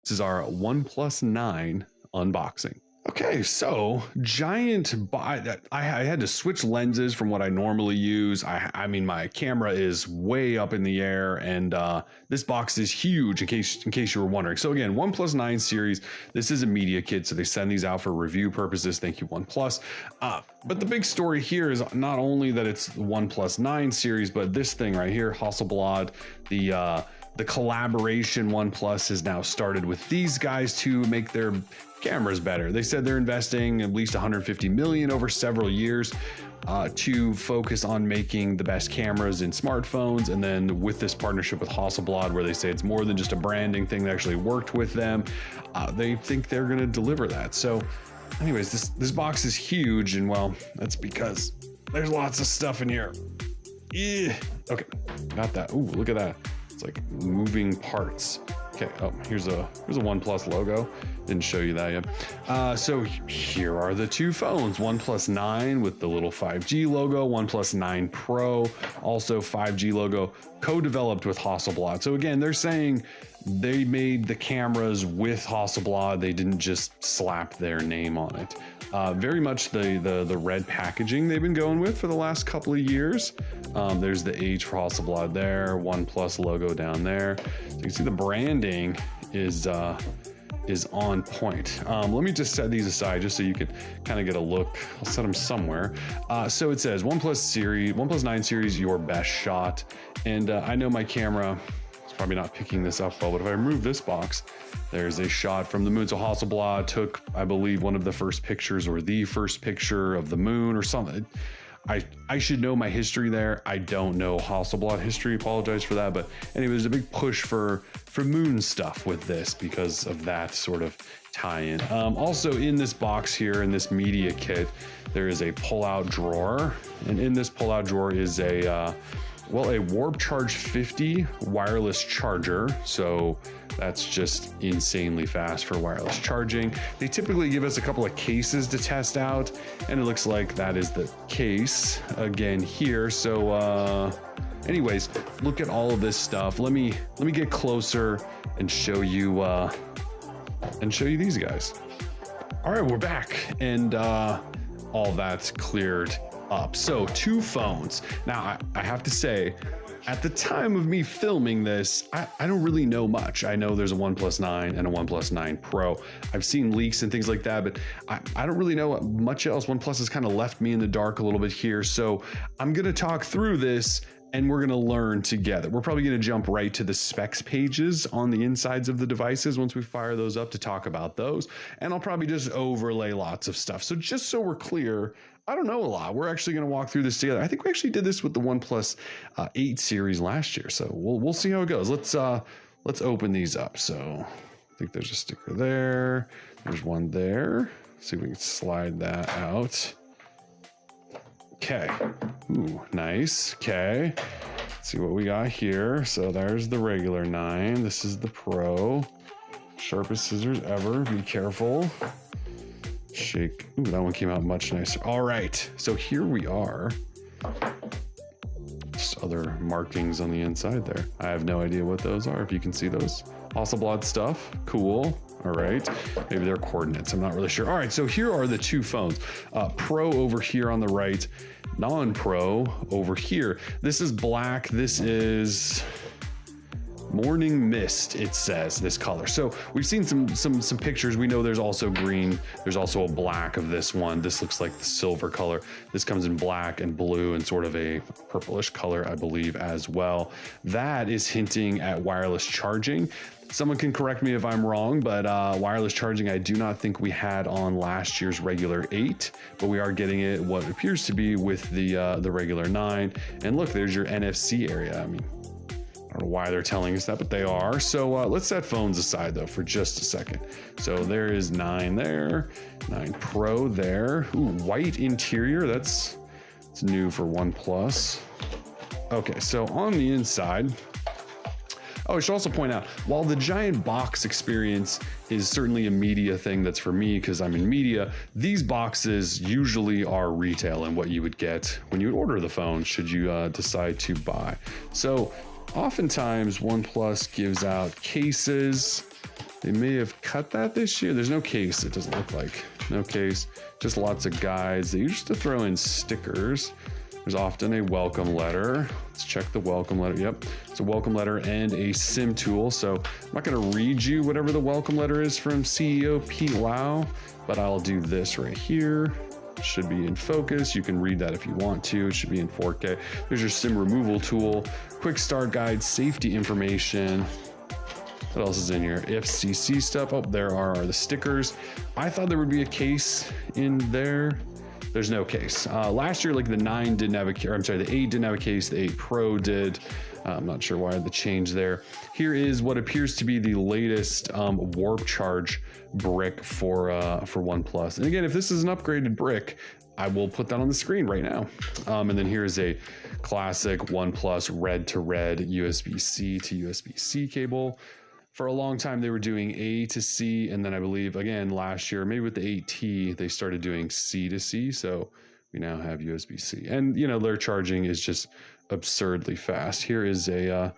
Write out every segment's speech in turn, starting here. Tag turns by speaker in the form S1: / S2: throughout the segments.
S1: This is our OnePlus 9 unboxing. Okay, so I had to switch lenses from what I normally use. I mean, my camera is way up in the air, and this box is huge. In case you were wondering. So again, OnePlus 9 series. This is a media kit, so they send these out for review purposes. Thank you, OnePlus. But the big story here is not only that it's the OnePlus 9 series, but this thing right here, Hasselblad, the collaboration OnePlus has now started with these guys to make their cameras better. They said they're investing at least 150 million over several years to focus on making the best cameras in smartphones. And then with this partnership with Hasselblad, where they say it's more than just a branding thing, they actually worked with them. They think they're going to deliver that. So anyways, this box is huge, and well, that's because there's lots of stuff in here. Yeah. Okay, got that. Ooh, look at that. It's like moving parts. Okay, oh, here's a OnePlus logo. Didn't show you that yet. So here are the two phones. OnePlus 9 with the little 5G logo, OnePlus 9 Pro, also 5G logo, co-developed with Hasselblad. So again, they're saying they made the cameras with Hasselblad. They didn't just slap their name on it. Very much the red packaging they've been going with for the last couple of years. There's the H for Hasselblad there, OnePlus logo down there. So you can see the branding is on point. Let me just set these aside just so you could kind of get a look. I'll set them somewhere. So it says OnePlus 9 series, your best shot. And I know my camera is probably not picking this up well, but if I remove this box, there's a shot from the moon. So Hasselblad took, I believe, one of the first pictures or the first picture of the moon or something. I should know my history there. I don't know Hasselblad history. Apologize for that. But anyway, there's a big push for moon stuff with this because of that sort of tie-in. Also in this box here, in this media kit, there is a pull-out drawer. And in this pull-out drawer is a Warp Charge 50 wireless charger. So that's just insanely fast for wireless charging. They typically give us a couple of cases to test out, and it looks like that is the case again here. So anyways, look at all of this stuff. Let me get closer and show you these guys. All right, we're back, and all that's cleared up. So two phones. Now I have to say, at the time of me filming this, I don't really know much. I know there's a OnePlus 9 and a OnePlus 9 Pro. I've seen leaks and things like that, but I don't really know much else. OnePlus has kind of left me in the dark a little bit here. So I'm going to talk through this and we're going to learn together. We're probably going to jump right to the specs pages on the insides of the devices once we fire those up to talk about those. And I'll probably just overlay lots of stuff. So just so we're clear, I don't know a lot. We're actually going to walk through this together. I think we actually did this with the OnePlus 8 series last year. So we'll see how it goes. Let's open these up. So I think there's a sticker there. There's one there. Let's see if we can slide that out. Okay. Ooh, nice. Okay. Let's see what we got here. So there's the regular 9. This is the Pro. Sharpest scissors ever. Be careful. Shake. Ooh, that one came out much nicer. All right. So here we are. Just other markings on the inside there. I have no idea what those are. If you can see those. Hasselblad stuff. Cool. All right. Maybe they're coordinates. I'm not really sure. All right. So here are the two phones. Pro over here on the right. Non-Pro over here. This is black. This is Morning Mist, it says, this color. So we've seen some pictures. We know there's also green. There's also a black of this one. This looks like the silver color. This comes in black and blue and sort of a purplish color, I believe, as well. That is hinting at wireless charging. Someone can correct me if I'm wrong, but wireless charging I do not think we had on last year's regular 8, but we are getting it what appears to be with the regular 9. And look, there's your NFC area. I mean, I don't know why they're telling us that, but they are. So let's set phones aside though for just a second. So there is 9 there, 9 Pro there. Ooh, white interior. It's new for OnePlus. Okay, so on the inside, oh, I should also point out, while the giant box experience is certainly a media thing that's for me because I'm in media, these boxes usually are retail and what you would get when you would order the phone should you decide to buy. So oftentimes OnePlus gives out cases They may have cut that this year. There's no case, it doesn't look like. No case, just lots of guides. They used to throw in stickers. There's often a welcome letter. Let's check the welcome letter. Yep, it's a welcome letter and a sim tool. So I'm not gonna read you whatever the welcome letter is from CEO Pete Lau, but I'll do this right here. Should be in focus. You can read that if you want to. It should be in 4K. There's your sim removal tool, quick start guide, safety information. What else is in here? FCC stuff. Oh, there are the stickers. I thought there would be a case in there. There's no case. Last year, like the 9 didn't have a case, I'm sorry, the 8 didn't have a case, the 8 Pro did. I'm not sure why the change there. Here is what appears to be the latest warp charge brick for OnePlus. And again, if this is an upgraded brick, I will put that on the screen right now. And then here's a classic OnePlus red to red USB-C to USB-C cable. For a long time, they were doing A to C, and then I believe, again, last year, maybe with the 8T, they started doing C to C, so we now have USB-C. And, you know, their charging is just absurdly fast. Here is a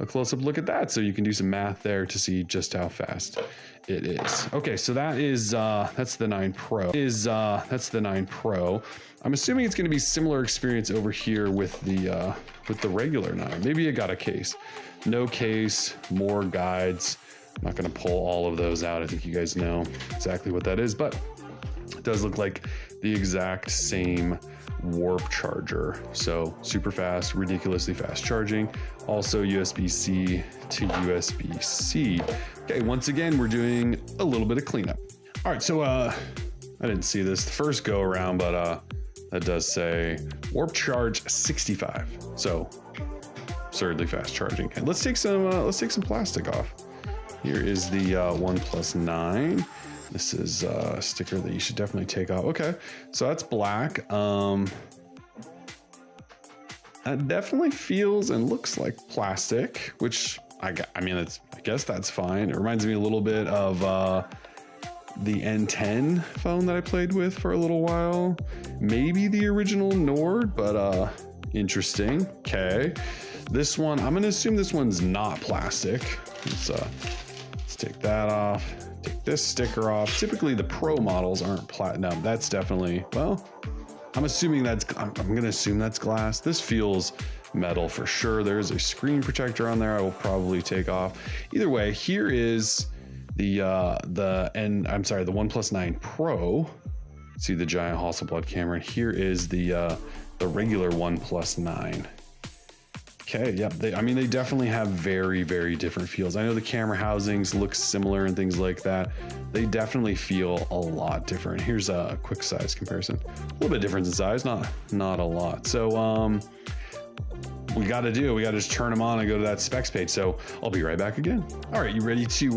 S1: close-up look at that, so you can do some math there to see just how fast it is. Okay, so that is, that's the 9 Pro. That's the 9 Pro. I'm assuming it's gonna be similar experience over here with the regular 9. Maybe it got a case. No case, more guides. I'm not gonna pull all of those out. I think you guys know exactly what that is, but it does look like the exact same warp charger. So super fast, ridiculously fast charging. Also USB-C to USB-C. Okay, once again, we're doing a little bit of cleanup. All right, so I didn't see this the first go around, but that does say warp charge 65. So absurdly fast charging. Okay, let's take some plastic off. Here is the OnePlus 9. This is a sticker that you should definitely take off. Okay, so that's black. That definitely feels and looks like plastic, which I mean, I guess that's fine. It reminds me a little bit of the N10 phone that I played with for a little while. Maybe the original Nord, but interesting. Okay. This one, I'm gonna assume this one's not plastic. Let's take that off. Take this sticker off. Typically the Pro models aren't platinum. That's definitely, well, I'm gonna assume that's glass. This feels metal for sure. There's a screen protector on there I will probably take off. Either way, here is the OnePlus 9 Pro. See the giant Hasselblad camera. And here is the regular OnePlus 9. Okay, yeah, they definitely have very, very different feels. I know the camera housings look similar and things like that. They definitely feel a lot different. Here's a quick size comparison. A little bit different in size, not a lot. So we gotta just turn them on and go to that specs page. So I'll be right back again. All right, you ready to see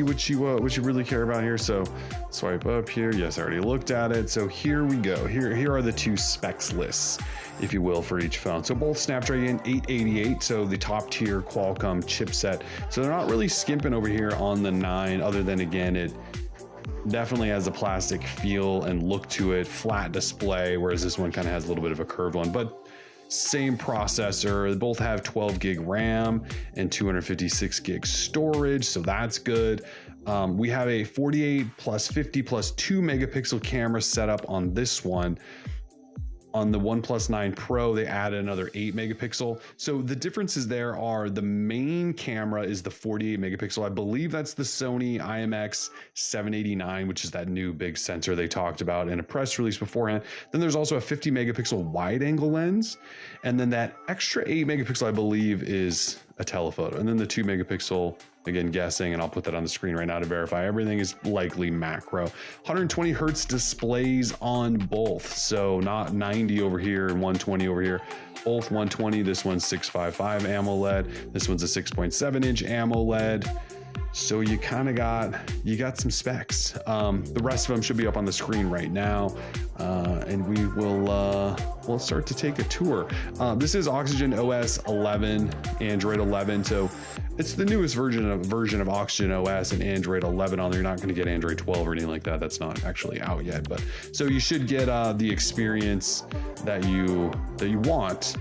S1: what you really care about here? So swipe up here. Yes, I already looked at it. So here we go. Here are the two specs lists, if you will, for each phone. So both Snapdragon 888, so the top tier Qualcomm chipset. So they're not really skimping over here on the 9, other than, again, it definitely has a plastic feel and look to it, flat display, whereas this one kind of has a little bit of a curved one, but same processor. They both have 12 gig RAM and 256 gig storage, so that's good. We have a 48 plus 50 plus 2 megapixel camera setup on this one. On the OnePlus 9 Pro, they added another 8 megapixel. So the differences there are the main camera is the 48 megapixel. I believe that's the Sony IMX789, which is that new big sensor they talked about in a press release beforehand. Then there's also a 50 megapixel wide angle lens. And then that extra 8 megapixel, I believe, is a telephoto. And then the 2 megapixel, again, guessing, and I'll put that on the screen right now to verify, everything is likely macro. 120 hertz displays on both. So not 90 over here and 120 over here. Both 120. This one's 655 AMOLED. This one's a 6.7 inch AMOLED. So you kind of got you got some specs. The rest of them should be up on the screen right now, and we'll start to take a tour. This is Oxygen OS 11, Android 11, so it's the newest version of Oxygen OS and Android 11 on there. You're not going to get Android 12 or anything like that. That's not actually out yet, but so you should get the experience that you want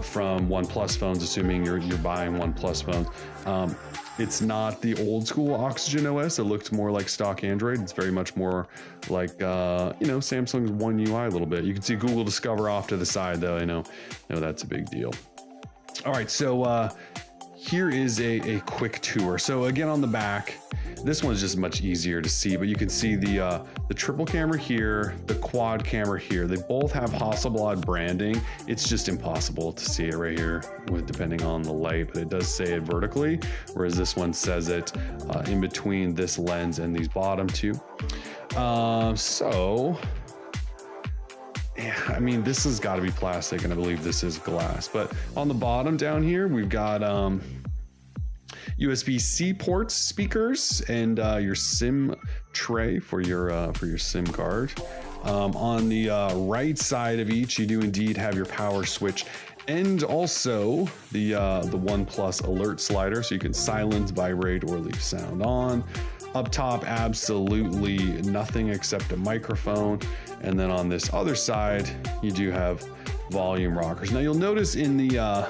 S1: from OnePlus phones, assuming you're buying OnePlus phones. It's not the old school Oxygen OS. It looks more like stock Android. It's very much more like, Samsung's One UI a little bit. You can see Google Discover off to the side though. I know that's a big deal. All right, so here is a quick tour. So again, on the back, this one's just much easier to see, but you can see the triple camera here, the quad camera here. They both have Hasselblad branding. It's just impossible to see it right here depending on the light, but it does say it vertically, whereas this one says it in between this lens and these bottom two. Yeah, I mean, this has got to be plastic, and I believe this is glass. But on the bottom down here, we've got USB-C ports, speakers, and your SIM tray for your SIM card. On the right side of each, you do indeed have your power switch, and also the OnePlus alert slider, so you can silence, vibrate, or leave sound on. Up top, absolutely nothing except a microphone. And then on this other side, you do have volume rockers. Now you'll notice in the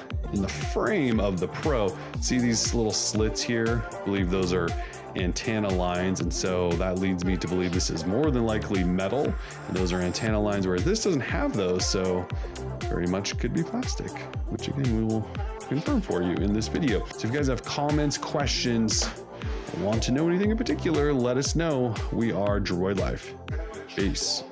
S1: frame of the Pro, see these little slits here? I believe those are antenna lines, and so that leads me to believe this is more than likely metal, and those are antenna lines, whereas this doesn't have those, so very much could be plastic, which again, we will confirm for you in this video. So if you guys have comments, questions, or want to know anything in particular, let us know. We are Droid Life. Peace.